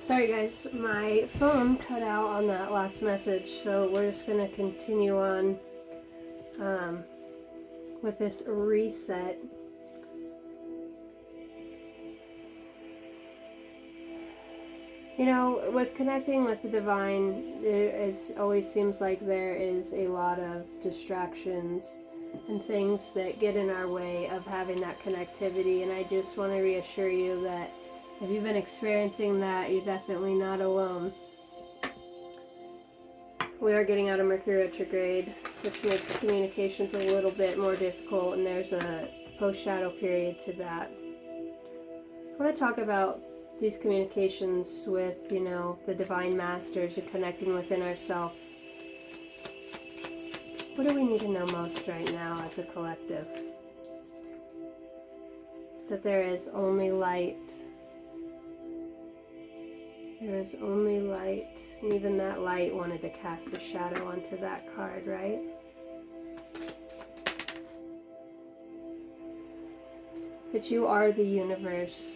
Sorry guys, my phone cut out on that last message, so we're just going to continue on with this reset. You know, with connecting with the divine, always seems like there is a lot of distractions and things that get in our way of having that connectivity, and I just want to reassure you that if you've been experiencing that, you're definitely not alone. We are getting out of Mercury retrograde, which makes communications a little bit more difficult, and there's a post-shadow period to that. I want to talk about these communications with, the divine masters and connecting within ourselves. What do we need to know most right now as a collective? That there is only light. There is only light. And even that light wanted to cast a shadow onto that card, right? That you are the universe.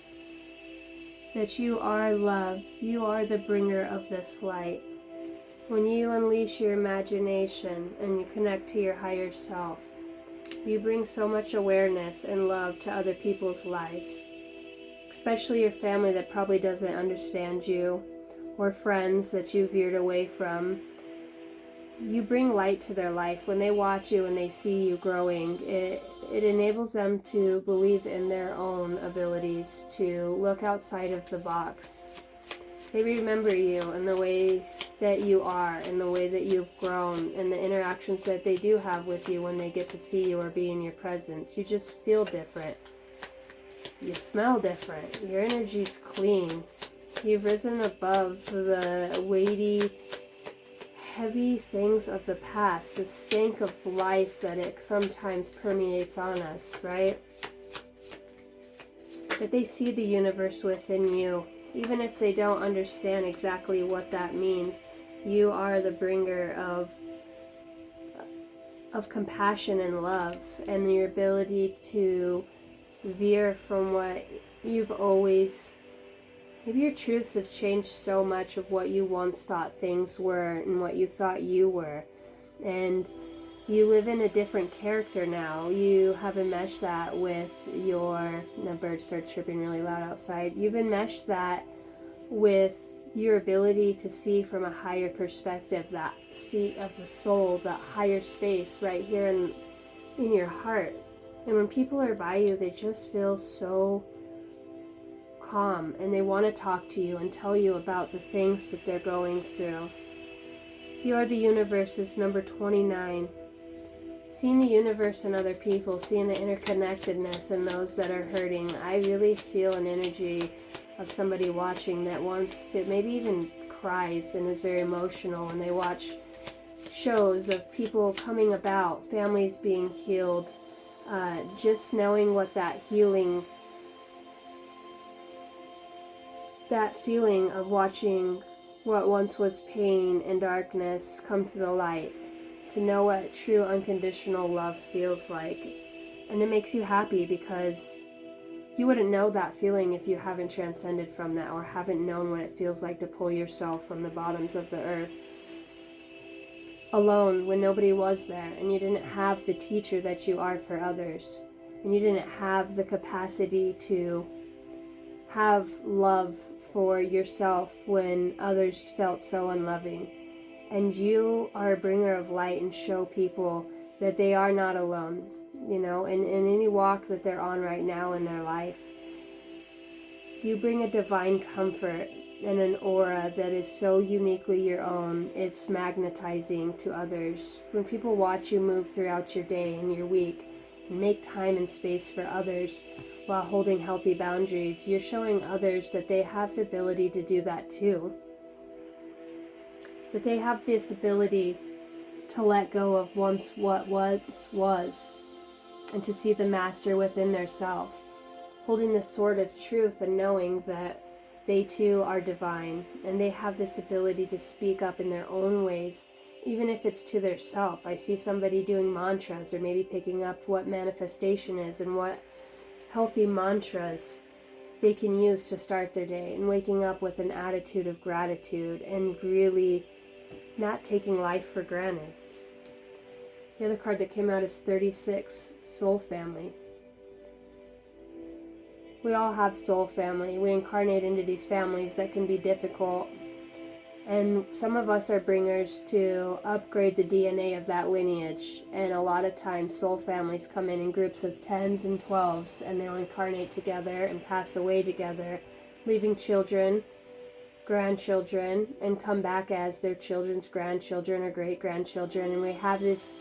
That you are love. You are the bringer of this light. When you unleash your imagination and you connect to your higher self, you bring so much awareness and love to other people's lives, especially your family that probably doesn't understand you, or friends that you veered away from. You bring light to their life. When they watch you and they see you growing, it enables them to believe in their own abilities to look outside of the box. They remember you and the ways that you are and the way that you've grown and the interactions that they do have with you when they get to see you or be in your presence. You just feel different. You smell different. Your energy's clean. You've risen above the weighty, heavy things of the past, the stank of life that it sometimes permeates on us, right? That they see the universe within you. Even if they don't understand exactly what that means, you are the bringer of compassion and love, and your ability to veer from what you've always... Maybe your truths have changed so much of what you once thought things were and what you thought you were. And you live in a different character now. You have enmeshed that with your... The birds start chirping really loud outside. You've enmeshed that with your ability to see from a higher perspective, that seat of the soul, that higher space right here in your heart. And when people are by you, they just feel so calm, and they want to talk to you and tell you about the things that they're going through. You are the universe's number 29. Seeing the universe and other people, seeing the interconnectedness and those that are hurting. I really feel an energy of somebody watching that wants to, maybe even cries and is very emotional when they watch shows of people coming about, families being healed, just knowing what that healing, that feeling of watching what once was pain and darkness come to the light, to know what true unconditional love feels like. And it makes you happy because you wouldn't know that feeling if you haven't transcended from that or haven't known what it feels like to pull yourself from the bottoms of the earth alone when nobody was there, and you didn't have the teacher that you are for others, and you didn't have the capacity to have love for yourself when others felt so unloving. And you are a bringer of light and show people that they are not alone, in any walk that they're on right now in their life. You bring a divine comfort and an aura that is so uniquely your own. It's magnetizing to others. When people watch you move throughout your day and your week and make time and space for others while holding healthy boundaries, you're showing others that they have the ability to do that too. That they have this ability to let go of what once was, and to see the master within their self, holding the sword of truth and knowing that they too are divine, and they have this ability to speak up in their own ways, even if it's to their self. I see somebody doing mantras, or maybe picking up what manifestation is and what healthy mantras they can use to start their day, and waking up with an attitude of gratitude and really not taking life for granted. The other card that came out is 36, Soul Family. We all have soul family. We incarnate into these families that can be difficult. And some of us are bringers to upgrade the DNA of that lineage. And a lot of times soul families come in groups of 10s and 12s, and they'll incarnate together and pass away together, leaving children, grandchildren, and come back as their children's grandchildren or great-grandchildren. And we have this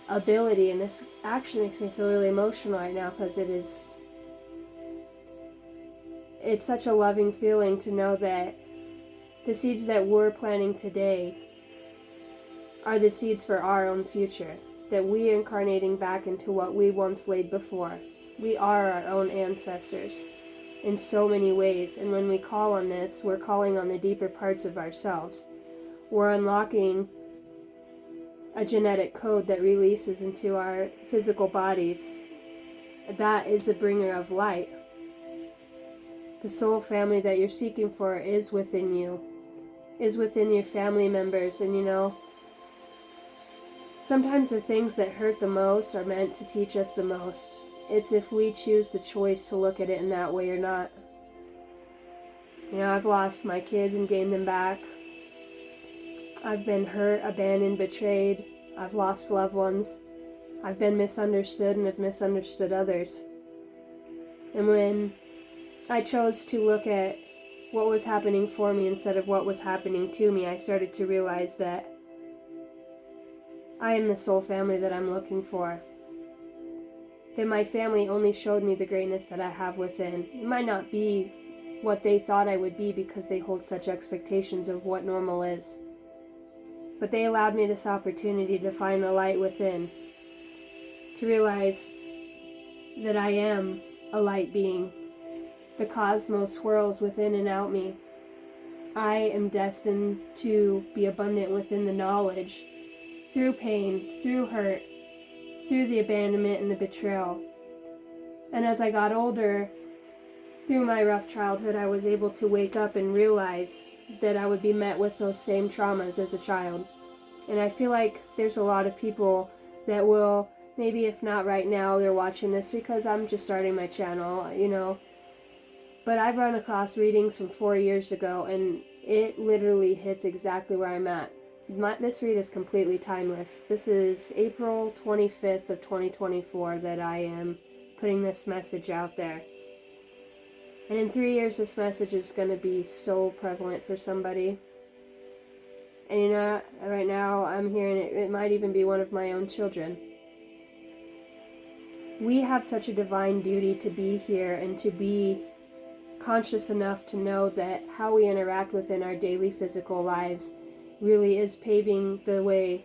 ability, and this actually makes me feel really emotional right now, because it's such a loving feeling to know that the seeds that we're planting today are the seeds for our own future, that we are incarnating back into what we once laid before. We are our own ancestors in so many ways, and when we call on this, we're calling on the deeper parts of ourselves. We're unlocking a genetic code that releases into our physical bodies. That is the bringer of light. The soul family that you're seeking for is within you, is within your family members. And sometimes the things that hurt the most are meant to teach us the most. It's if we choose the choice to look at it in that way or not. I've lost my kids and gained them back. I've been hurt, abandoned, betrayed. I've lost loved ones. I've been misunderstood and have misunderstood others. And when I chose to look at what was happening for me instead of what was happening to me, I started to realize that I am the soul family that I'm looking for. That my family only showed me the greatness that I have within. It might not be what they thought I would be because they hold such expectations of what normal is. But they allowed me this opportunity to find the light within. To realize that I am a light being. The cosmos swirls within and out me. I am destined to be abundant within the knowledge, through pain, through hurt, through the abandonment and the betrayal. And as I got older, through my rough childhood, I was able to wake up and realize that I would be met with those same traumas as a child. And I feel like there's a lot of people that will, maybe if not right now, they're watching this because I'm just starting my channel, But I've run across readings from 4 years ago, and it literally hits exactly where I'm at. This read is completely timeless. This is April 25th of 2024 that I am putting this message out there. And in 3 years, this message is going to be so prevalent for somebody. And right now I'm hearing it might even be one of my own children. We have such a divine duty to be here and to be conscious enough to know that how we interact within our daily physical lives really is paving the way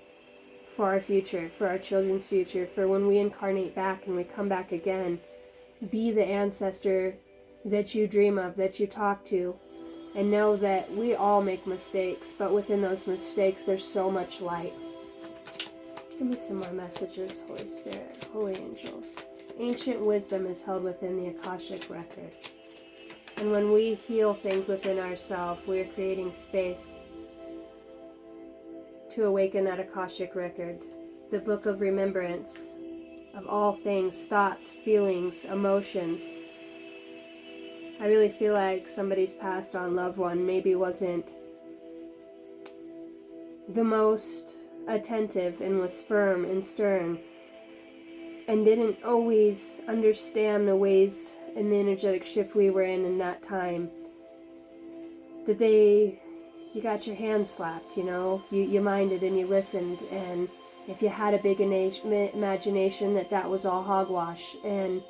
for our future, for our children's future, for when we incarnate back and we come back again. Be the ancestor that you dream of, that you talk to, and know that we all make mistakes, but within those mistakes there's so much light. Give me some more messages, Holy Spirit, Holy Angels. Ancient wisdom is held within the Akashic record. And when we heal things within ourselves, we are creating space to awaken that Akashic record, the book of remembrance of all things, thoughts, feelings, emotions. I really feel like somebody's passed on loved one maybe wasn't the most attentive and was firm and stern and didn't always understand the ways and the energetic shift we were in that time. That you got your hand slapped, you minded and you listened, and if you had a big imagination that was all hogwash. And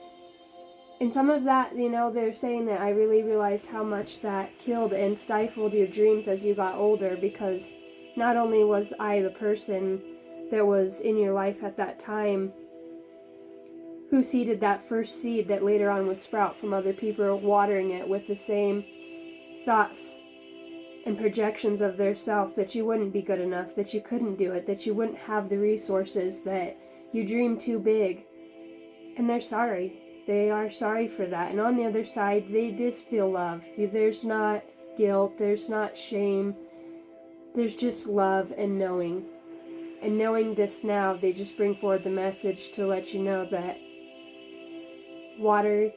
some of that, they're saying that I really realized how much that killed and stifled your dreams as you got older, because not only was I the person that was in your life at that time who seeded that first seed that later on would sprout from other people watering it with the same thoughts and projections of their self, that you wouldn't be good enough, that you couldn't do it, that you wouldn't have the resources, that you dreamed too big. And they're sorry. They are sorry for that. And on the other side, they just feel love. There's not guilt. There's not shame. There's just love and knowing. And knowing this now, they just bring forward the message to let you know that water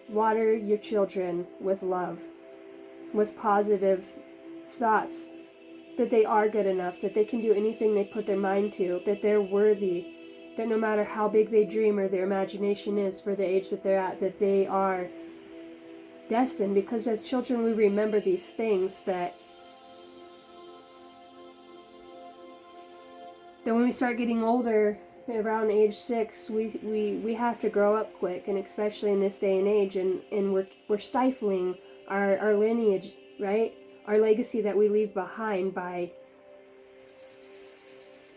your children with love, with positive thoughts, that they are good enough, that they can do anything they put their mind to, that they're worthy, that no matter how big they dream or their imagination is for the age that they're at, that they are destined. Because as children we remember these things, that when we start getting older, around age 6, we have to grow up quick, and especially in this day and age, and we're stifling our lineage, right? Our legacy that we leave behind by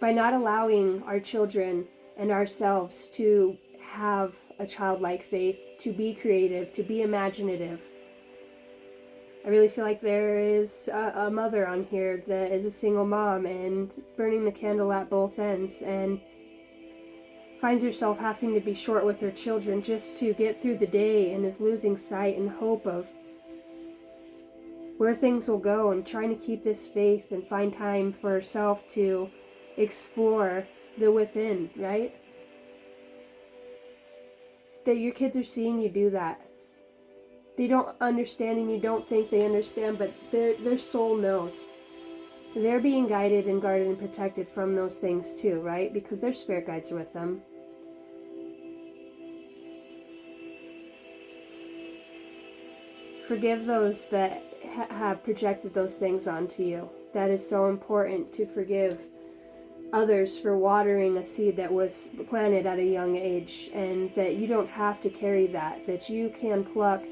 not allowing our children and ourselves to have a childlike faith, to be creative, to be imaginative. I really feel like there is a mother on here that is a single mom and burning the candle at both ends, and finds herself having to be short with her children just to get through the day, and is losing sight and hope of where things will go, and trying to keep this faith and find time for herself to explore the within, right? That your kids are seeing you do that. They don't understand, and you don't think they understand, but their soul knows. They're being guided and guarded and protected from those things too, right? Because their spirit guides are with them. Forgive those that have projected those things onto you. That is so important, to forgive others for watering a seed that was planted at a young age, and that you don't have to carry that you can pluck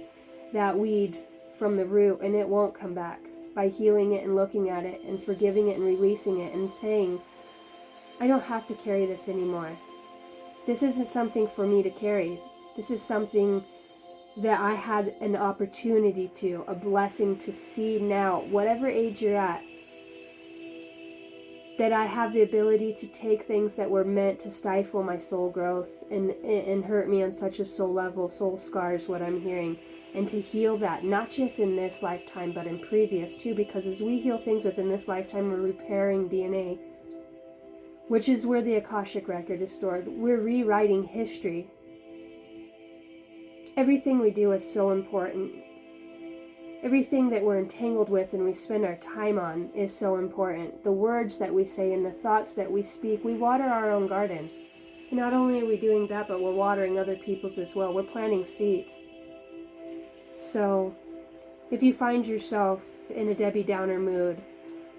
that weed from the root and it won't come back, by healing it and looking at it and forgiving it and releasing it and saying, I don't have to carry this anymore. This isn't something for me to carry. This is something that I had an opportunity to, a blessing to see now, whatever age you're at, that I have the ability to take things that were meant to stifle my soul growth and hurt me on such a soul level, soul scars, what I'm hearing, and to heal that, not just in this lifetime, but in previous too, because as we heal things within this lifetime, we're repairing DNA, which is where the Akashic record is stored. We're rewriting history. Everything we do is so important. Everything that we're entangled with and we spend our time on is so important. The words that we say and the thoughts that we speak, we water our own garden. And not only are we doing that, but we're watering other people's as well. We're planting seeds. So if you find yourself in a Debbie Downer mood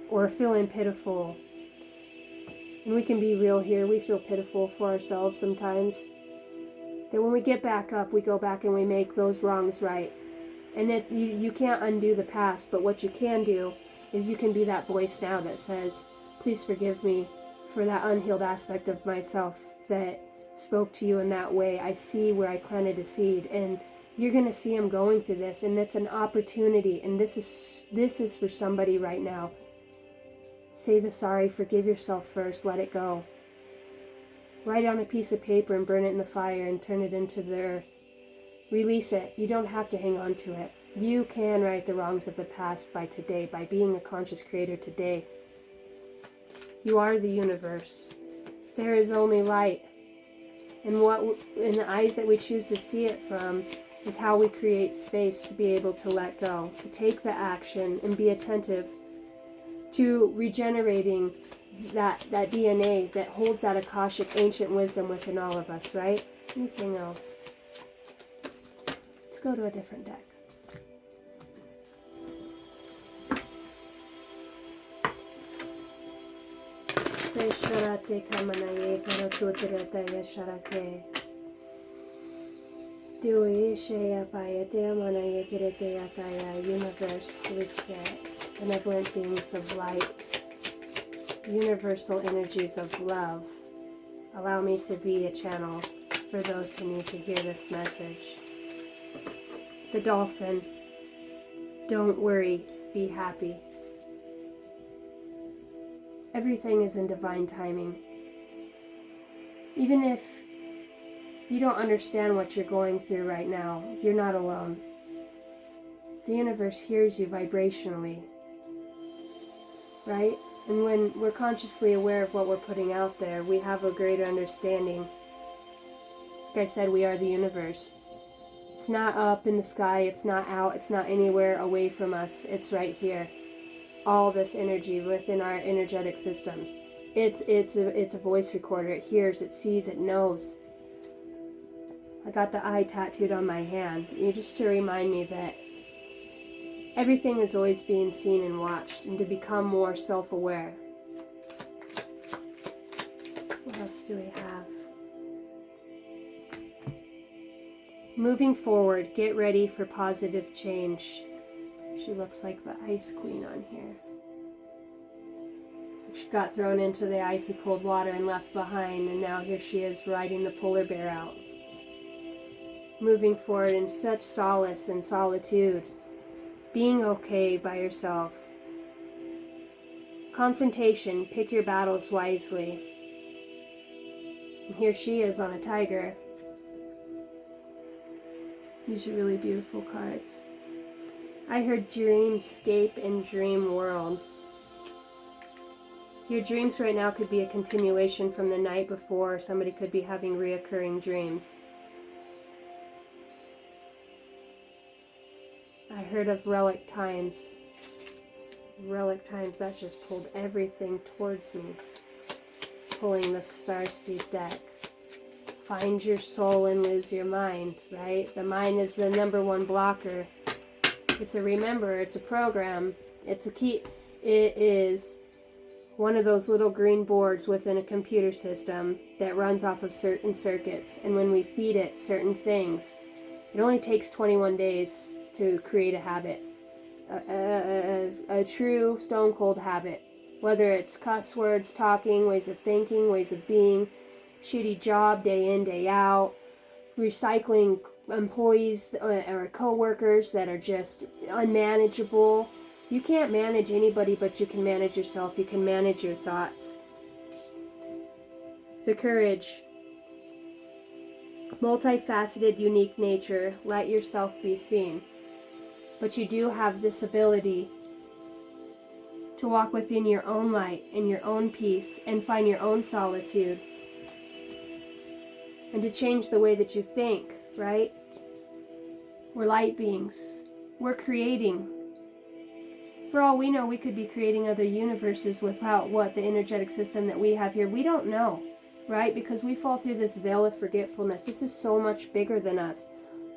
or feeling pitiful, and we can be real here, we feel pitiful for ourselves sometimes, that when we get back up, we go back and we make those wrongs right. And that you can't undo the past, but what you can do is you can be that voice now that says, please forgive me for that unhealed aspect of myself that spoke to you in that way. I see where I planted a seed, and you're going to see I'm going through this, and it's an opportunity, and this is for somebody right now. Say the sorry, forgive yourself first, let it go. Write on a piece of paper and burn it in the fire and turn it into the earth. Release it. You don't have to hang on to it. You can right the wrongs of the past by today, by being a conscious creator today. You are the universe. There is only light. And what in the eyes that we choose to see it from is how we create space to be able to let go, to take the action and be attentive to regenerating that DNA that holds that Akashic ancient wisdom within all of us, right? Anything else? Let's go to a different deck. Universe, Holy Spirit, benevolent beings of light, universal energies of love, allow me to be a channel for those who need to hear this message. The dolphin, don't worry, be happy. Everything is in divine timing. Even if You don't understand what you're going through right now. You're not alone. The universe hears you vibrationally, right? And when we're consciously aware of what we're putting out there, we have a greater understanding. Like I said, we are the universe. It's not up in the sky, it's not out, it's not anywhere away from us, it's right here. All this energy within our energetic systems. It's a voice recorder. It hears, it sees, it knows. I got the eye tattooed on my hand, just to remind me that everything is always being seen and watched, and to become more self-aware. What else do we have? Moving forward, get ready for positive change. She looks like the Ice Queen on here. She got thrown into the icy cold water and left behind, and now here she is riding the polar bear out. Moving forward in such solace and solitude. Being okay by yourself. Confrontation, pick your battles wisely. And here she is on a tiger. These are really beautiful cards. I heard dreamscape and dream world. Your dreams right now could be a continuation from the night before. Somebody could be having reoccurring dreams. I heard of relic times. Relic times, that just pulled everything towards me. Pulling the Starseed deck. Find your soul and lose your mind, right? The mind is the number one blocker. It's a remember, it's a program, it's a key. It is one of those little green boards within a computer system that runs off of certain circuits. And when we feed it certain things, it only takes 21 days to create a habit. A true stone cold habit. Whether it's cuss words, talking, ways of thinking, ways of being, shitty job day in, day out, recycling employees or co-workers that are just unmanageable. You can't manage anybody, but you can manage yourself. You can manage your thoughts. The courage. Multifaceted, unique nature. Let yourself be seen. But you do have this ability to walk within your own light and your own peace and find your own solitude. And to change the way that you think, right? We're light beings. We're creating. For all we know, we could be creating other universes without the energetic system that we have here. We don't know, right? Because we fall through this veil of forgetfulness. This is so much bigger than us.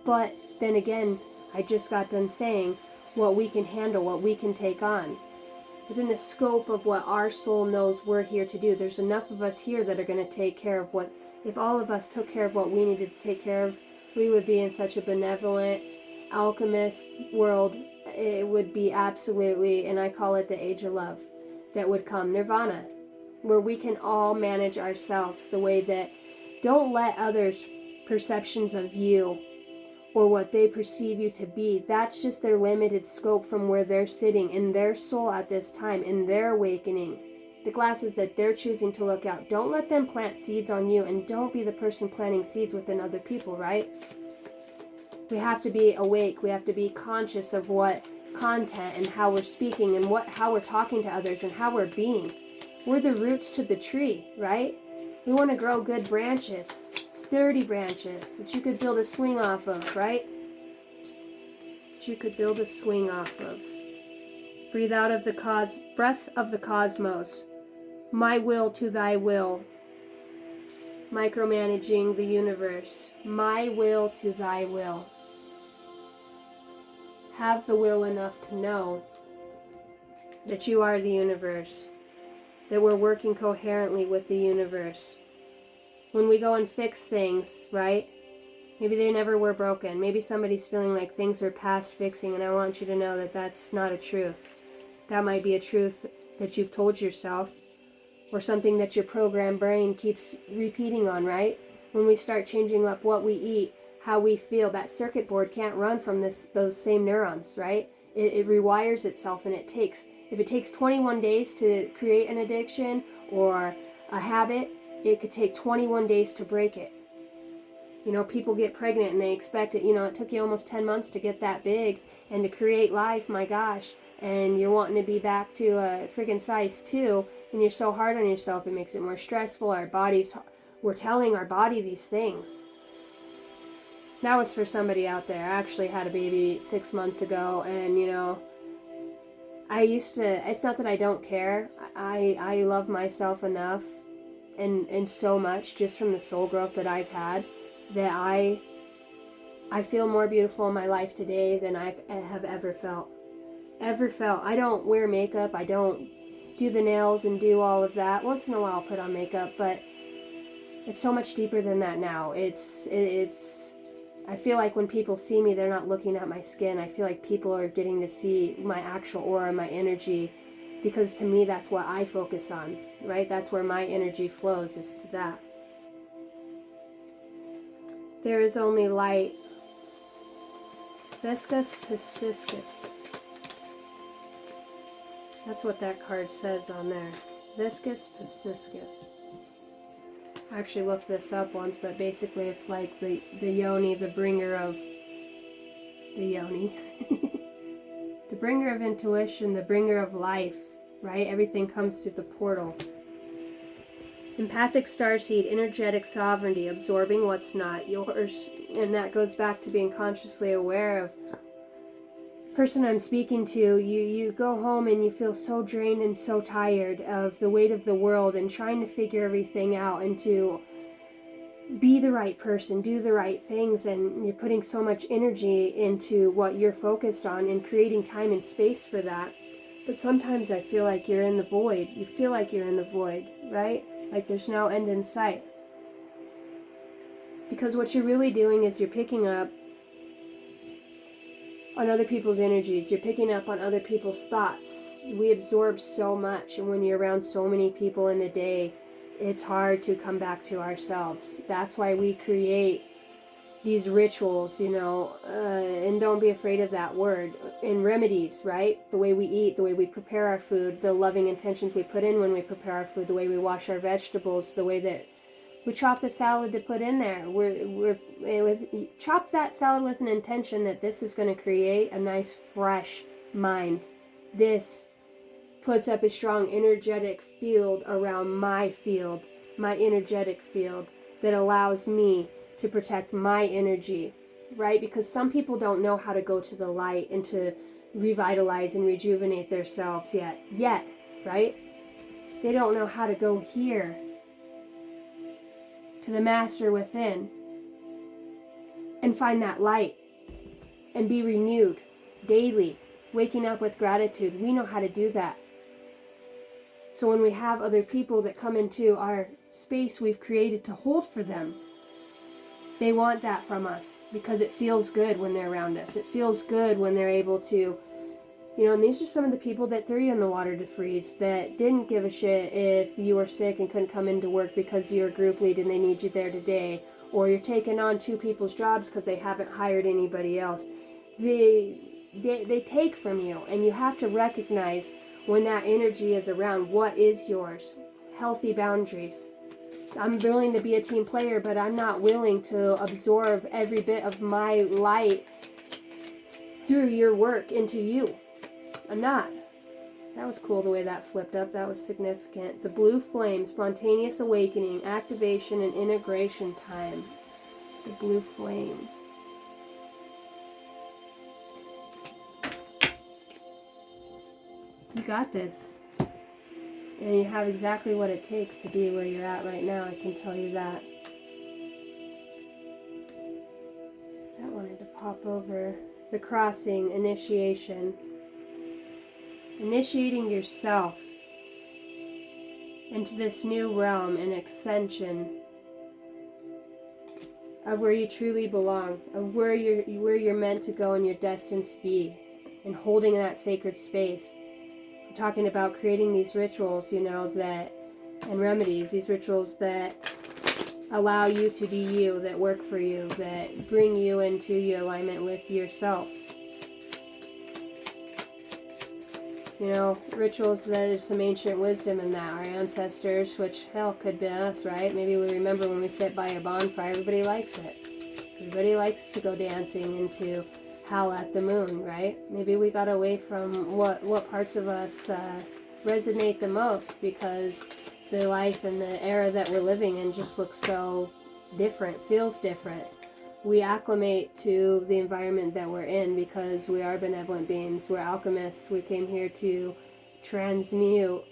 But then again, I just got done saying what we can handle, what we can take on. Within the scope of what our soul knows we're here to do. There's enough of us here that are going to take care of what, if all of us took care of what we needed to take care of, we would be in such a benevolent, alchemist world. It would be absolutely, and I call it the age of love, that would come, nirvana, where we can all manage ourselves the way that, don't let others' perceptions of you or what they perceive you to be, that's just their limited scope from where they're sitting in their soul at this time, in their awakening. The glasses that they're choosing to look out. Don't let them plant seeds on you, and don't be the person planting seeds within other people, right? We have to be awake. We have to be conscious of what content and how we're speaking and how we're talking to others and how we're being. We're the roots to the tree, right? We want to grow good branches, sturdy branches that you could build a swing off of, right? That you could build a swing off of. Breathe out of the breath of the cosmos. My will to thy will. Micromanaging the universe. My will to thy will. Have the will enough to know that you are the universe. That we're working coherently with the universe. When we go and fix things, right? Maybe they never were broken. Maybe somebody's feeling like things are past fixing, and I want you to know that that's not a truth. That might be a truth that you've told yourself, or something that your programmed brain keeps repeating on, right? When we start changing up what we eat, how we feel, that circuit board can't run from those same neurons, right? It rewires itself, and if it takes 21 days to create an addiction or a habit, it could take 21 days to break it. You know, people get pregnant and they expect it. You know, it took you almost 10 months to get that big and to create life, my gosh. And you're wanting to be back to a friggin' size 2, and you're so hard on yourself, it makes it more stressful. We're telling our body these things. That was for somebody out there. I actually had a baby 6 months ago, and you know, it's not that I don't care. I love myself enough and so much just from the soul growth that I've had, that I feel more beautiful in my life today than I have ever felt. I don't wear makeup. I don't do the nails and do all of that. Once in a while I'll put on makeup, but it's so much deeper than that now. I feel like when people see me, they're not looking at my skin. I feel like people are getting to see my actual aura, my energy, because to me that's what I focus on, right? That's where my energy flows, is to that. There is only light. Viscus Pisciscus. That's what that card says on there. Viscus Pisciscus. I actually looked this up once, but basically it's like the yoni, the bringer of the yoni. The bringer of intuition, the bringer of life, right? Everything comes through the portal. Empathic starseed, energetic sovereignty, absorbing what's not yours. And that goes back to being consciously aware of person I'm speaking to. You go home and you feel so drained and so tired of the weight of the world and trying to figure everything out and to be the right person, do the right things, and you're putting so much energy into what you're focused on and creating time and space for that. But sometimes I feel like you're in the void. You feel like you're in the void, right? Like there's no end in sight. Because what you're really doing is you're picking up on other people's energies. You're picking up on other people's thoughts. We absorb so much, and when you're around so many people in a day, it's hard to come back to ourselves. That's why we create these rituals, you know, and don't be afraid of that word, and remedies, right? The way we eat, the way we prepare our food, the loving intentions we put in when we prepare our food, the way we wash our vegetables, the way that we chop the salad to put in there. Chop that salad with an intention that this is going to create a nice fresh mind. This puts up a strong energetic field around my energetic field, that allows me to protect my energy, right? Because some people don't know how to go to the light and to revitalize and rejuvenate themselves yet, right? They don't know how to go here to the master within and find that light and be renewed daily, waking up with gratitude. We know how to do that. So when we have other people that come into our space we've created to hold for them, they want that from us because it feels good when they're around us. It feels good when they're able to, you know, and these are some of the people that threw you in the water to freeze, that didn't give a shit if you were sick and couldn't come into work because you're a group lead and they need you there today, or you're taking on 2 people's jobs because they haven't hired anybody else. They take from you, and you have to recognize when that energy is around what is yours. Healthy boundaries. I'm willing to be a team player, but I'm not willing to absorb every bit of my light through your work into you. I'm not. That was cool the way that flipped up. That was significant. The blue flame, spontaneous awakening, activation, and integration time. The blue flame. You got this. And you have exactly what it takes to be where you're at right now. I can tell you that. I wanted to pop over the crossing, initiation. Initiating yourself into this new realm and extension of where you truly belong, of where you're meant to go and you're destined to be, and holding that sacred space. We're talking about creating these rituals, you know, and remedies, these rituals that allow you to be you, that work for you, that bring you into your alignment with yourself. You know, rituals, there's some ancient wisdom in that. Our ancestors, which hell could be us, right? Maybe we remember when we sit by a bonfire, everybody likes it. Everybody likes to go dancing and to howl at the moon, right? Maybe we got away from what parts of us resonate the most, because the life and the era that we're living in just looks so different, feels different. We acclimate to the environment that we're in because we are benevolent beings. We're alchemists. We came here to transmute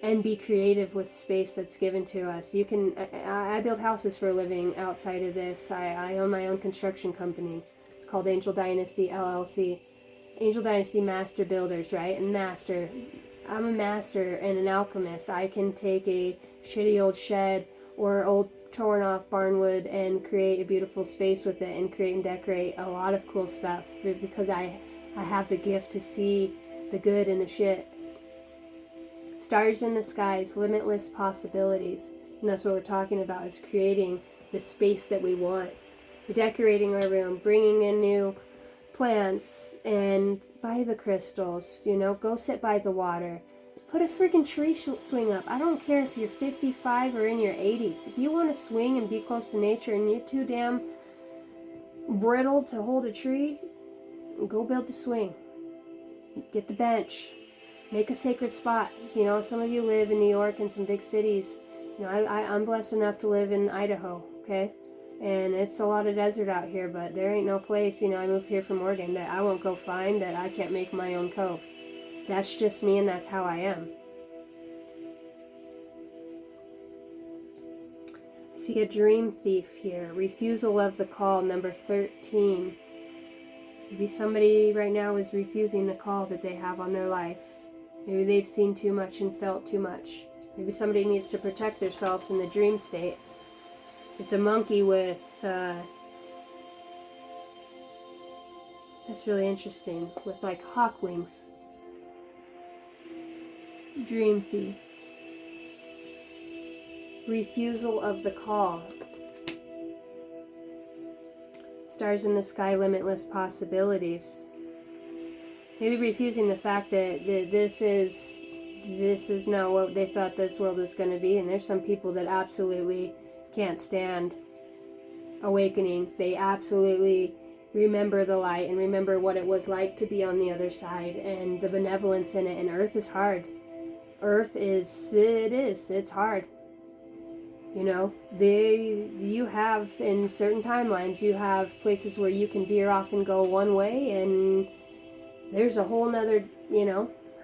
and be creative with space that's given to us. You can, I build houses for a living outside of this. I own my own construction company. It's called Angel Dynasty LLC. Angel Dynasty Master Builders, right? And master. I'm a master and an alchemist. I can take a shitty old shed or old torn off barnwood and create a beautiful space with it, and create and decorate a lot of cool stuff, because I have the gift to see the good in the shit. Stars in the skies, limitless possibilities. And that's what we're talking about, is creating the space that we want. We're decorating our room, bringing in new plants, and buy the crystals, go sit by the water. Put a freaking tree swing up. I don't care if you're 55 or in your 80s. If you want to swing and be close to nature and you're too damn brittle to hold a tree, go build the swing. Get the bench. Make a sacred spot. Some of you live in New York and some big cities. I'm blessed enough to live in Idaho, okay? And it's a lot of desert out here, but there ain't no place, I moved here from Oregon, that I won't go find, that I can't make my own cove. That's just me, and that's how I am. I see a dream thief here. Refusal of the call, number 13. Maybe somebody right now is refusing the call that they have on their life. Maybe they've seen too much and felt too much. Maybe somebody needs to protect themselves in the dream state. It's a monkey with, that's really interesting, with like hawk wings. Dream thief. Refusal of the call. Stars in the sky, limitless possibilities. Maybe refusing the fact that this is not what they thought this world was going to be. And there's some people that absolutely can't stand awakening. They absolutely remember the light and remember what it was like to be on the other side and the benevolence in it. And Earth is hard. It's hard. You have, in certain timelines, you have places where you can veer off and go one way, and there's a whole nother,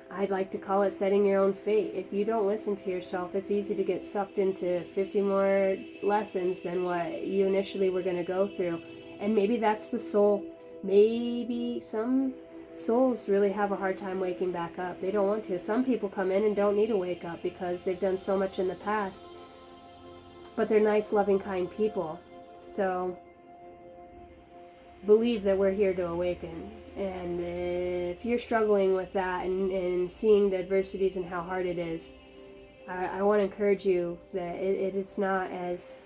I'd like to call it setting your own fate. If you don't listen to yourself, it's easy to get sucked into 50 more lessons than what you initially were going to go through. And maybe that's the soul. Maybe some souls really have a hard time waking back up. They don't want to. Some people come in and don't need to wake up because they've done so much in the past. But they're nice, loving, kind people. So believe that we're here to awaken. And if you're struggling with that and seeing the adversities and how hard it is, I want to encourage you that it's not as...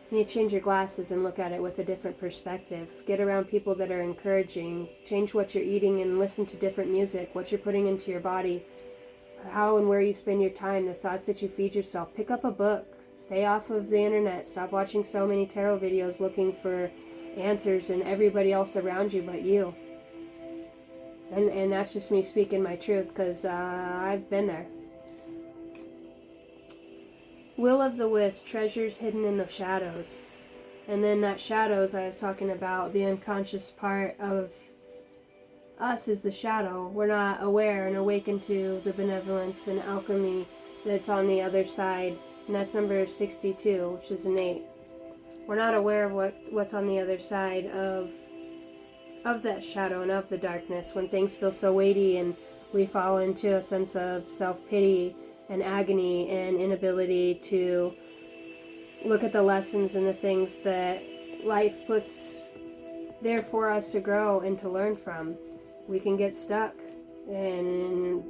You need to change your glasses and look at it with a different perspective. Get around people that are encouraging. Change what you're eating and listen to different music, what you're putting into your body, how and where you spend your time, the thoughts that you feed yourself. Pick up a book. Stay off of the internet. Stop watching so many tarot videos looking for answers and everybody else around you but you. And that's just me speaking my truth, because I've been there. Will of the wisp, treasures hidden in the shadows. And then that shadows I was talking about, the unconscious part of us is the shadow. We're not aware and awakened to the benevolence and alchemy that's on the other side. And that's number 62, which is an 8. We're not aware of what's on the other side of that shadow and of the darkness, when things feel so weighty and we fall into a sense of self-pity and agony and inability to look at the lessons and the things that life puts there for us to grow and to learn from. We can get stuck, and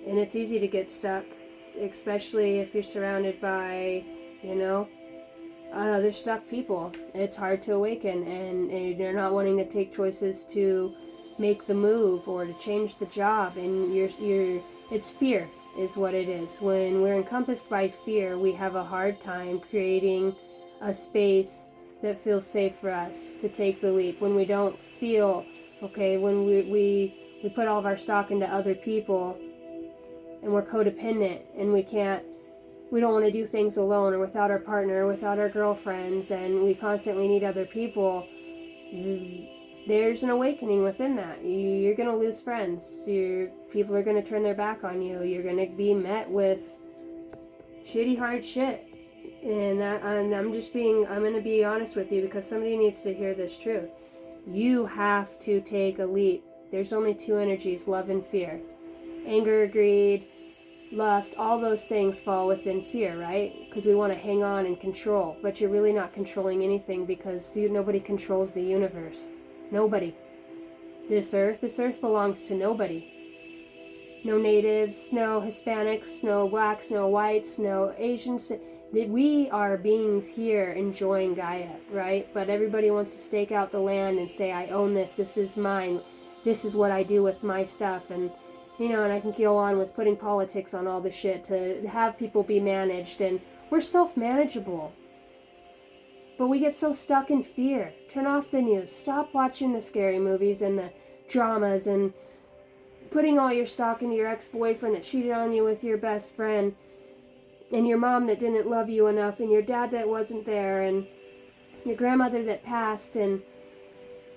it's easy to get stuck, especially if you're surrounded by, other stuck people. It's hard to awaken, and they're not wanting to take choices to make the move or to change the job, and it's fear is what it is. When we're encompassed by fear, we have a hard time creating a space that feels safe for us to take the leap, when we don't feel, okay, when we put all of our stock into other people and we're codependent and we don't want to do things alone or without our partner or without our girlfriends, and we constantly need other people. There's an awakening within that. You're going to lose friends. People are going to turn their back on you. You're going to be met with shitty, hard shit. And I'm going to be honest with you, because somebody needs to hear this truth. You have to take a leap. There's only two energies, love and fear. Anger, greed, lust, all those things fall within fear, right? Because we want to hang on and control. But you're really not controlling anything, because nobody controls the universe. Nobody. This earth belongs to nobody. No natives, no Hispanics, no blacks, no whites, no Asians. We are beings here enjoying Gaia, right? But everybody wants to stake out the land and say, I own this, this is mine, this is what I do with my stuff. And, and I can go on with putting politics on all the shit to have people be managed. And we're self-manageable. But we get so stuck in fear. Turn off the news. Stop watching the scary movies and the dramas and putting all your stock into your ex-boyfriend that cheated on you with your best friend, and your mom that didn't love you enough, and your dad that wasn't there, and your grandmother that passed, and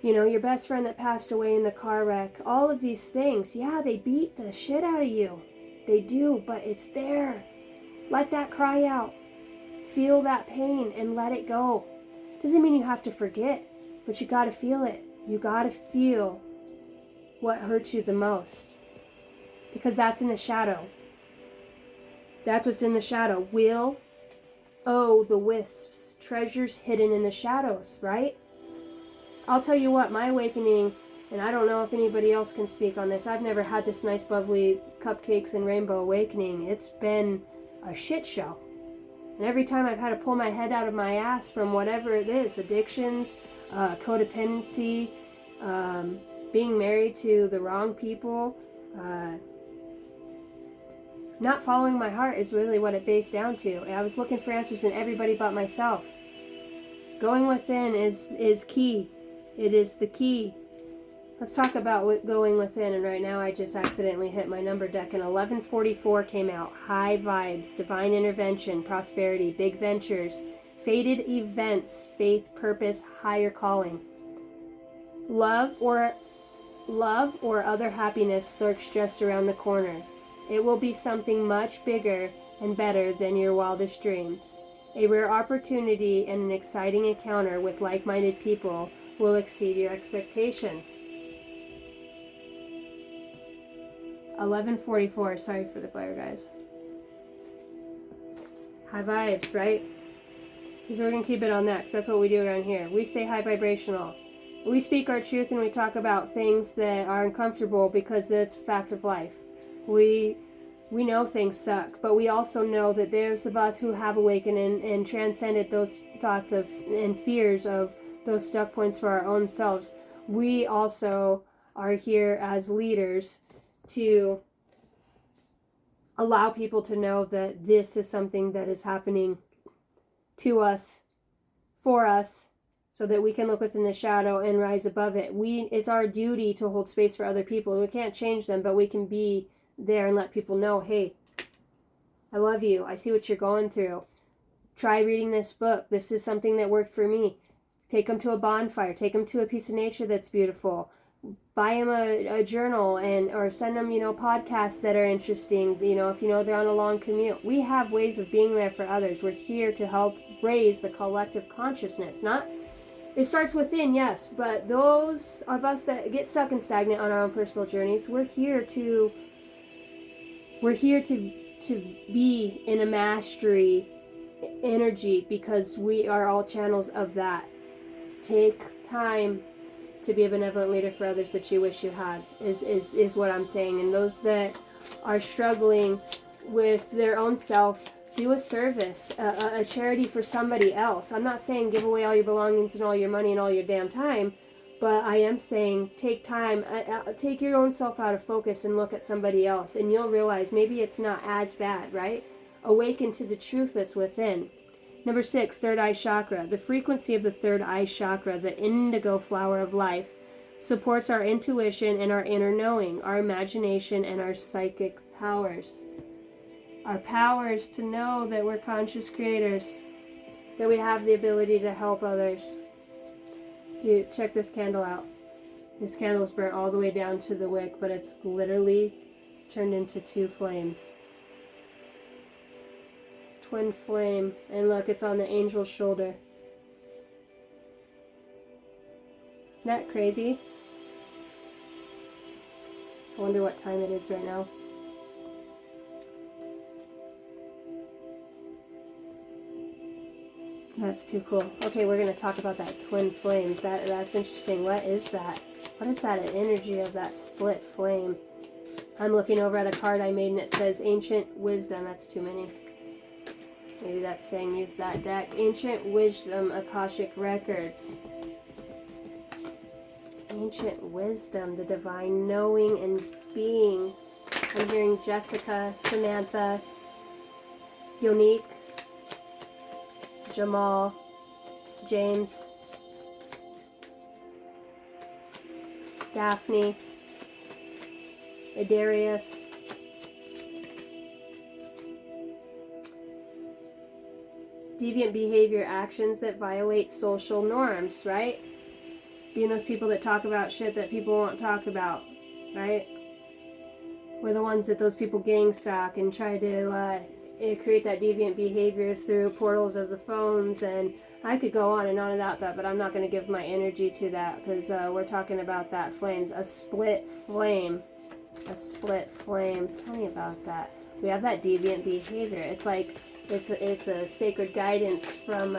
your best friend that passed away in the car wreck. All of these things, yeah, they beat the shit out of you. They do, but it's there. Let that cry out. Feel that pain and let it go. Doesn't mean you have to forget, but you gotta feel it. You gotta feel what hurts you the most, because that's in the shadow. That's what's in the shadow. The wisps, treasures hidden in the shadows, right? I'll tell you what, my awakening, and I don't know if anybody else can speak on this, I've never had this nice bubbly cupcakes and rainbow awakening. It's been a shit show. And every time I've had to pull my head out of my ass from whatever it is, addictions, codependency, being married to the wrong people, not following my heart is really what it based down to. I was looking for answers in everybody but myself. Going within is key. It is the key. Let's talk about going within. And right now I just accidentally hit my number deck, and 1144 came out. High vibes, divine intervention, prosperity, big ventures, fated events, faith, purpose, higher calling. Love or other happiness lurks just around the corner. It will be something much bigger and better than your wildest dreams. A rare opportunity and an exciting encounter with like-minded people will exceed your expectations. 1144, sorry for the glare, guys. High vibes, right? So we're going to keep it on that, because that's what we do around here. We stay high vibrational. We speak our truth, and we talk about things that are uncomfortable, because that's a fact of life. We know things suck, but we also know that those of us who have awakened and transcended those thoughts of and fears of those stuck points for our own selves, we also are here as leaders to allow people to know that this is something that is happening to us, for us, so that we can look within the shadow and rise above it. It's our duty to hold space for other people. We can't change them, but we can be there and let people know, hey, I love you. I see what you're going through. Try reading this book. This is something that worked for me. Take them to a bonfire. Take them to a piece of nature that's beautiful. Buy them a journal or send them, podcasts that are interesting. If they're on a long commute. We have ways of being there for others. We're here to help raise the collective consciousness. It starts within, yes, but those of us that get stuck and stagnant on our own personal journeys, we're here to be in a mastery energy, because we are all channels of that. Take time to be a benevolent leader for others that you wish you had, is what I'm saying. And those that are struggling with their own self, do a service, a charity for somebody else. I'm not saying give away all your belongings and all your money and all your damn time, but I am saying take time, take your own self out of focus and look at somebody else, and you'll realize maybe it's not as bad, right? Awaken to the truth that's within. Number 6, third eye chakra. The frequency of the third eye chakra, the indigo flower of life, supports our intuition and our inner knowing, our imagination and our psychic powers. Our powers to know that we're conscious creators, that we have the ability to help others. Dude, check this candle out. This candle's burnt all the way down to the wick, but it's literally turned into 2 flames. Twin flame. And look, it's on the angel's shoulder. Isn't that crazy? I wonder what time it is right now. That's too cool. Okay, we're going to talk about that twin flame. That's interesting. What is that? What is that energy of that split flame? I'm looking over at a card I made and it says Ancient Wisdom. That's too many. Maybe that's saying use that deck. Ancient Wisdom, Akashic Records. Ancient Wisdom, the divine knowing and being. I'm hearing Jessica, Samantha, Yonique, Jamal, James, Daphne, Adarius, deviant behavior, actions that violate social norms, right? Being those people that talk about shit that people won't talk about, right? We're the ones that those people gang stalk and try to create that deviant behavior through portals of the phones, and I could go on and on about that, but I'm not going to give my energy to that because we're talking about that flames. A split flame. A split flame. Tell me about that. We have that deviant behavior. It's like it's a sacred guidance from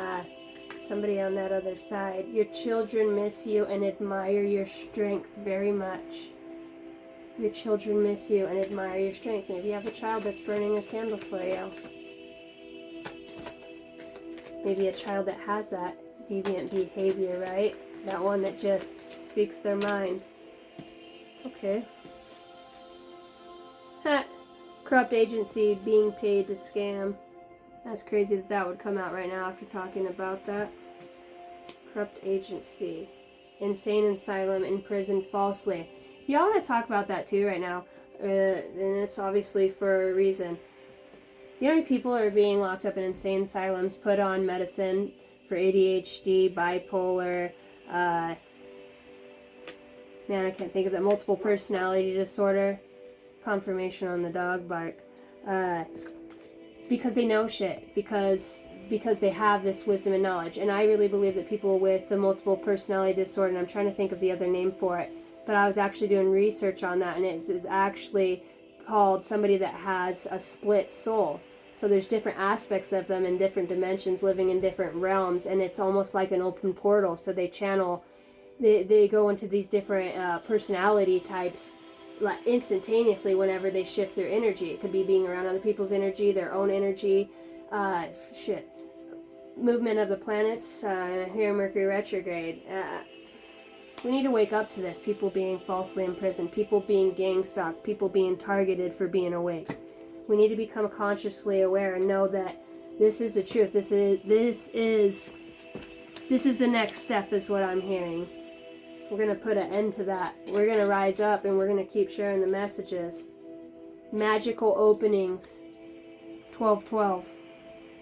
somebody on that other side. Your children miss you and admire your strength very much. Your children miss you and admire your strength. Maybe you have a child that's burning a candle for you. Maybe a child that has that deviant behavior, right? That one that just speaks their mind. Okay. Ha! Corrupt agency being paid to scam. That's crazy that that would come out right now after talking about that. Corrupt agency. Insane asylum, imprisoned falsely. Y'all want to talk about that too right now, and it's obviously for a reason. You know how many people are being locked up in insane asylums, put on medicine for ADHD, bipolar, man, I can't think of that, multiple personality disorder, confirmation on the dog bark, because they know shit, because they have this wisdom and knowledge. And I really believe that people with the multiple personality disorder, and I'm trying to think of the other name for it, but I was actually doing research on that, and it is actually called somebody that has a split soul. So there's different aspects of them in different dimensions, living in different realms, and it's almost like an open portal. So they channel, they go into these different personality types like instantaneously whenever they shift their energy. It could be being around other people's energy, their own energy, movement of the planets, here Mercury retrograde. We need to wake up to this. People being falsely imprisoned, people being gang stalked, people being targeted for being awake. We need to become consciously aware and know that this is the truth. This is the next step, is what I'm hearing. We're going to put an end to that. We're going to rise up and we're going to keep sharing the messages. Magical openings. 1212.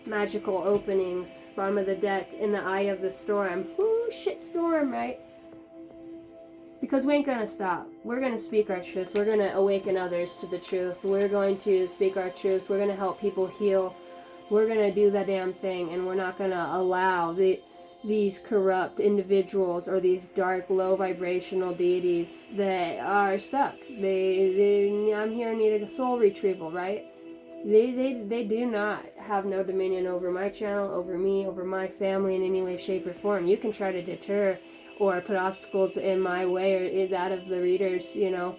Magical openings. Bottom of the deck, in the eye of the storm. Ooh, shit storm, right? Because we ain't going to stop. We're going to speak our truth. We're going to awaken others to the truth. We're going to speak our truth. We're going to help people heal. We're going to do the damn thing. And we're not going to allow these corrupt individuals or these dark, low vibrational deities that are stuck. I'm here in need of a soul retrieval, right? They do not have no dominion over my channel, over me, over my family in any way, shape, or form. You can try to deter or put obstacles in my way or that of the readers, you know,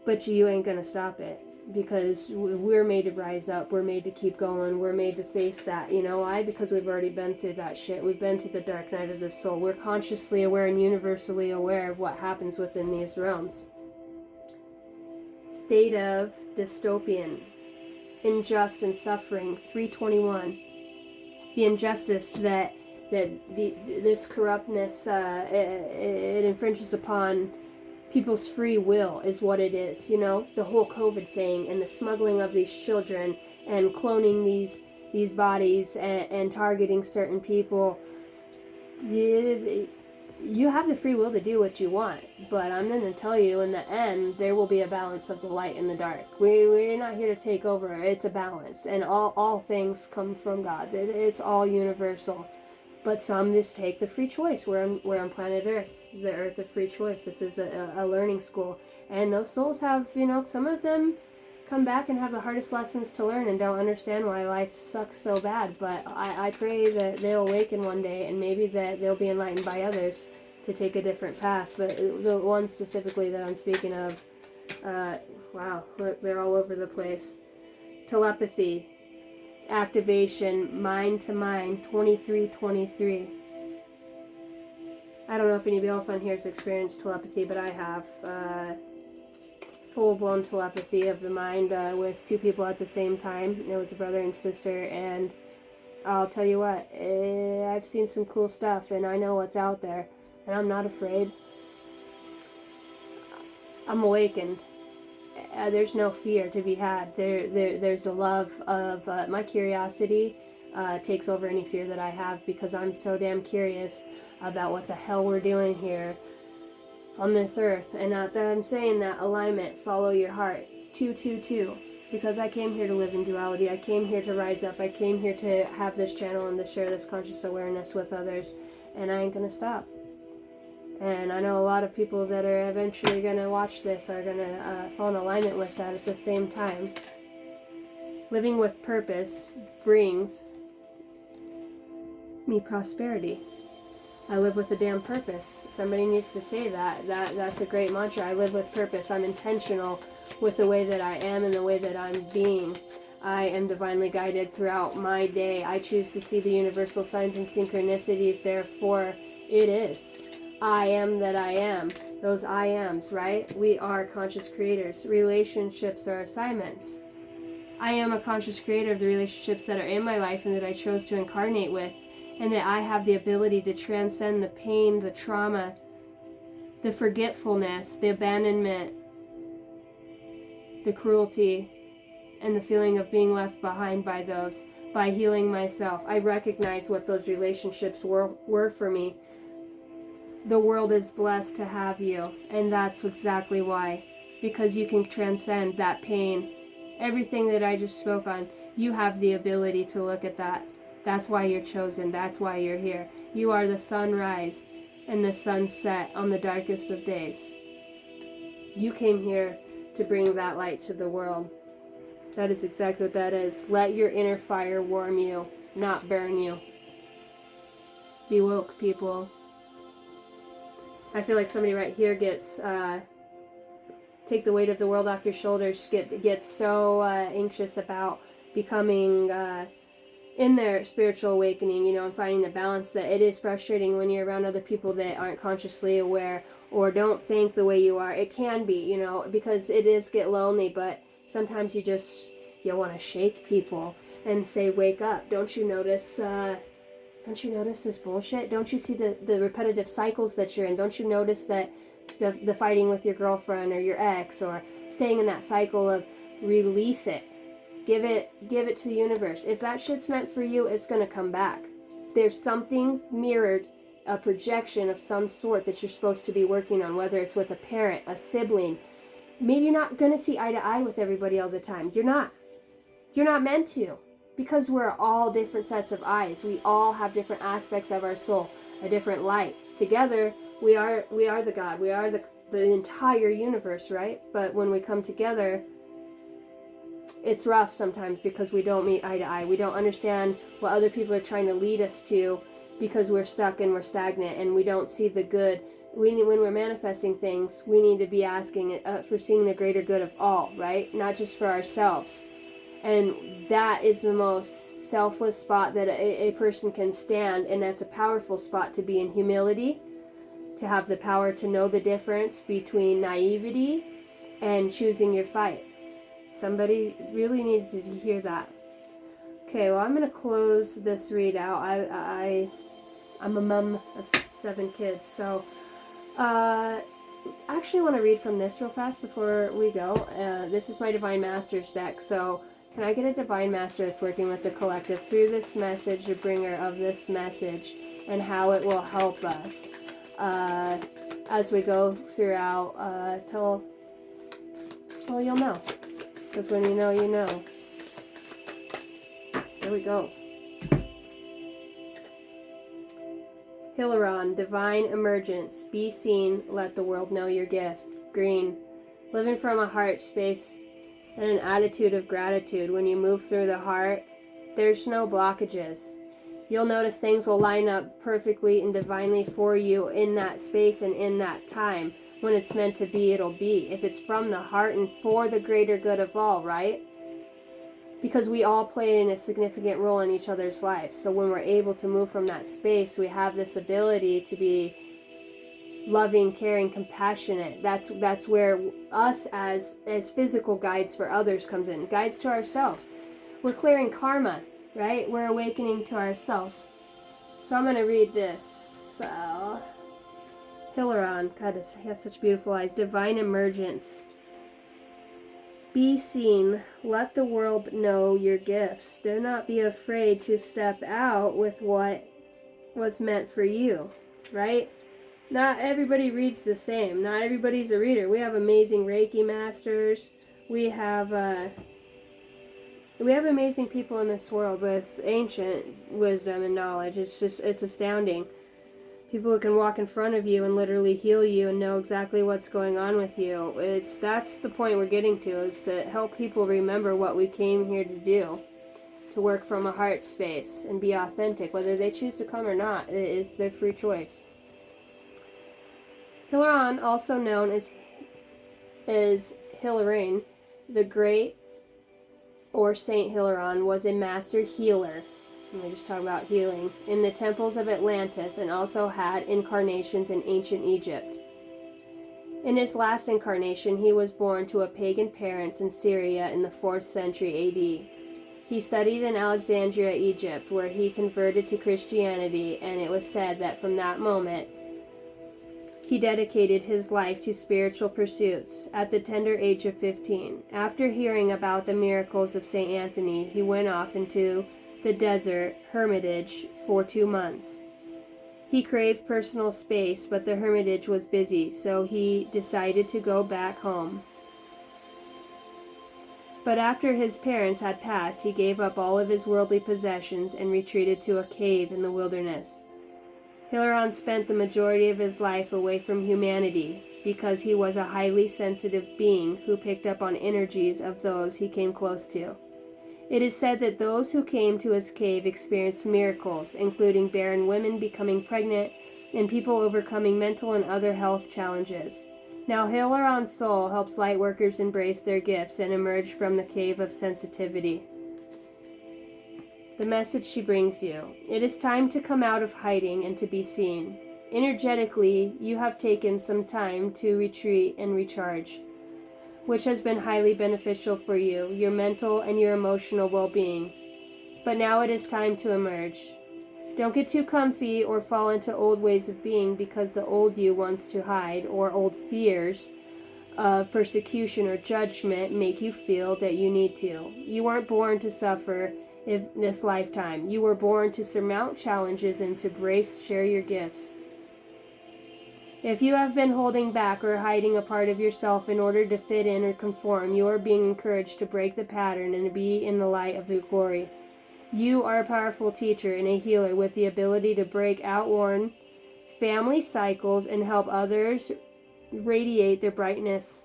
but you ain't gonna stop it, because we're made to rise up, we're made to keep going, we're made to face that. You know why? Because we've already been through that shit. We've been through the dark night of the soul. We're consciously aware and universally aware of what happens within these realms. State of dystopian, unjust and suffering, 321. the injustice that this corruptness, it infringes upon people's free will is what it is. The whole COVID thing and the smuggling of these children and cloning these bodies and targeting certain people. You have the free will to do what you want, but I'm going to tell you, in the end, there will be a balance of the light and the dark. We're not here to take over. It's a balance, and all things come from God. It's all universal. But some just take the free choice. We're on planet Earth, the Earth of free choice. This is a learning school, and those souls have, some of them come back and have the hardest lessons to learn and don't understand why life sucks so bad. But I pray that they'll awaken one day, and maybe that they'll be enlightened by others to take a different path. But the one specifically that I'm speaking of, wow, they're all over the place. Telepathy, activation, mind to mind, 2323. I don't know if anybody else on here has experienced telepathy, but I have. Full-blown telepathy of the mind with two people at the same time. It was a brother and sister, and I'll tell you what, I've seen some cool stuff, and I know what's out there, and I'm not afraid. I'm awakened. There's no fear to be had. There's the love of my curiosity takes over any fear that I have, because I'm so damn curious about what the hell we're doing here on this earth. And I'm saying that alignment, follow your heart, 222, because I came here to live in duality. I came here to rise up. I came here to have this channel and to share this conscious awareness with others, and I ain't gonna stop. And I know a lot of people that are eventually gonna watch this are gonna fall in alignment with that at the same time. Living with purpose brings me prosperity. I live with a damn purpose. Somebody needs to say that. That's a great mantra. I live with purpose. I'm intentional with the way that I am and the way that I'm being. I am divinely guided throughout my day. I choose to see the universal signs and synchronicities. Therefore, it is. I am that I am. Those I ams, right? We are conscious creators. Relationships are assignments. I am a conscious creator of the relationships that are in my life and that I chose to incarnate with. And that I have the ability to transcend the pain, the trauma, the forgetfulness, the abandonment, the cruelty, and the feeling of being left behind by those, by healing myself. I recognize what those relationships were for me. The world is blessed to have you, and that's exactly why. Because you can transcend that pain. Everything that I just spoke on, you have the ability to look at that. That's why you're chosen. That's why you're here. You are the sunrise and the sunset on the darkest of days. You came here to bring that light to the world. That is exactly what that is. Let your inner fire warm you, not burn you. Be woke, people. I feel like somebody right here gets, take the weight of the world off your shoulders, gets so anxious about becoming in their spiritual awakening, and finding the balance, that it is frustrating when you're around other people that aren't consciously aware or don't think the way you are. It can be, because it is get lonely, but sometimes you want to shake people and say, wake up. Don't you notice this bullshit? Don't you see the repetitive cycles that you're in? Don't you notice that the fighting with your girlfriend or your ex, or staying in that cycle of release it? Give it to the universe. If that shit's meant for you, it's going to come back. There's something mirrored, a projection of some sort that you're supposed to be working on, whether it's with a parent, a sibling. Maybe you're not going to see eye to eye with everybody all the time. You're not meant to, because we're all different sets of eyes. We all have different aspects of our soul, a different light. Together, we are the God. We are the entire universe, right? But when we come together, it's rough sometimes, because we don't meet eye to eye. We don't understand what other people are trying to lead us to, because we're stuck and we're stagnant and we don't see the good. When we're manifesting things, we need to be asking for seeing the greater good of all, right? Not just for ourselves. And that is the most selfless spot that a person can stand, and that's a powerful spot to be in humility, to have the power to know the difference between naivety and choosing your fight. Somebody really needed to hear that. Okay, well, I'm going to close this readout. I'm a mom of 7 kids, so I actually want to read from this real fast before we go. This is my Divine Masters deck, so can I get a Divine Master that's working with the collective through this message, the bringer of this message, and how it will help us as we go throughout till you'll know. Because when you know, you know. Here we go. Hilaron, Divine Emergence. Be seen, let the world know your gift. Green, living from a heart space and an attitude of gratitude. When you move through the heart, there's no blockages. You'll notice things will line up perfectly and divinely for you in that space and in that time. When it's meant to be, it'll be. If it's from the heart and for the greater good of all, right? Because we all play in a significant role in each other's lives. So when we're able to move from that space, we have this ability to be loving, caring, compassionate. That's where us as physical guides for others comes in. Guides to ourselves. We're clearing karma, right? We're awakening to ourselves. So I'm going to read this. Hilaron, God, he has such beautiful eyes. Divine Emergence. Be seen. Let the world know your gifts. Do not be afraid to step out with what was meant for you, right? Not everybody reads the same. Not everybody's a reader. We have amazing Reiki masters. We have amazing people in this world with ancient wisdom and knowledge. It's astounding. People who can walk in front of you and literally heal you and know exactly what's going on with you. That's the point we're getting to, is to help people remember what we came here to do. To work from a heart space and be authentic. Whether they choose to come or not, it's their free choice. Hilaron, also known as Hilarion the Great, or Saint Hilaron, was a master healer. We're just talking about healing in the temples of Atlantis, and also had incarnations in ancient Egypt. In his last incarnation, he was born to a pagan parents in Syria in the 4th century AD. He studied in Alexandria, Egypt, where he converted to Christianity, and it was said that from that moment, he dedicated his life to spiritual pursuits at the tender age of 15. After hearing about the miracles of St. Anthony, he went off into the desert hermitage for 2 months. He craved personal space, but the hermitage was busy, so he decided to go back home. But after his parents had passed, he gave up all of his worldly possessions and retreated to a cave in the wilderness. Hilaron spent the majority of his life away from humanity because he was a highly sensitive being who picked up on energies of those he came close to. It is said that those who came to his cave experienced miracles, including barren women becoming pregnant and people overcoming mental and other health challenges. Now Hilaron's soul helps lightworkers embrace their gifts and emerge from the cave of sensitivity. The message she brings you. It is time to come out of hiding and to be seen. Energetically, you have taken some time to retreat and recharge, which has been highly beneficial for you, your mental and your emotional well-being. But now it is time to emerge. Don't get too comfy or fall into old ways of being because the old you wants to hide, or old fears of persecution or judgment make you feel that you need to. You weren't born to suffer in this lifetime. You were born to surmount challenges and to share your gifts. If you have been holding back or hiding a part of yourself in order to fit in or conform, you are being encouraged to break the pattern and to be in the light of the glory. You are a powerful teacher and a healer with the ability to break outworn family cycles and help others radiate their brightness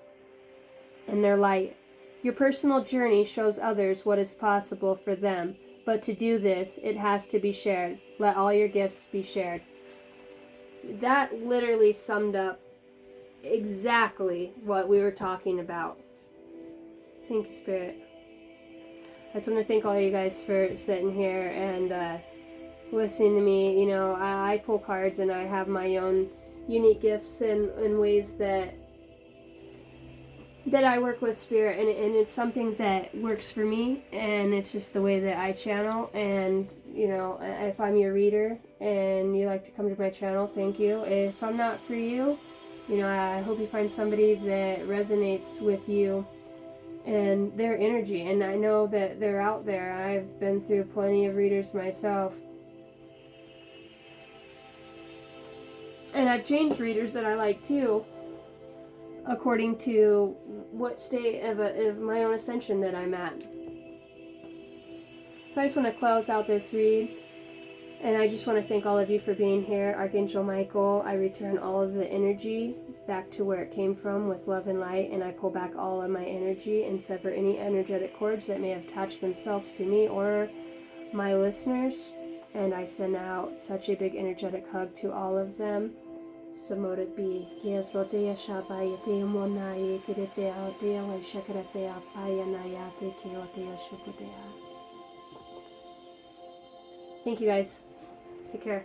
and their light. Your personal journey shows others what is possible for them, but to do this, it has to be shared. Let all your gifts be shared. That literally summed up exactly what we were talking about. Thank you, Spirit. I just want to thank all you guys for sitting here and listening to me. You know, I pull cards and I have my own unique gifts in ways that that I work with spirit, and it's something that works for me, and it's just the way that I channel. And you know, if I'm your reader and you like to come to my channel, thank you. If I'm not for you, you know, I hope you find somebody that resonates with you and their energy. And I know that they're out there. I've been through plenty of readers myself, and I've changed readers that I like too, according to what state of my own ascension that I'm at. So I just want to close out this read, and I just want to thank all of you for being here. Archangel Michael, I return all of the energy back to where it came from with love and light, and I pull back all of my energy and sever any energetic cords that may have attached themselves to me or my listeners, and I send out such a big energetic hug to all of them. So mote it be. Thank you guys. Take care.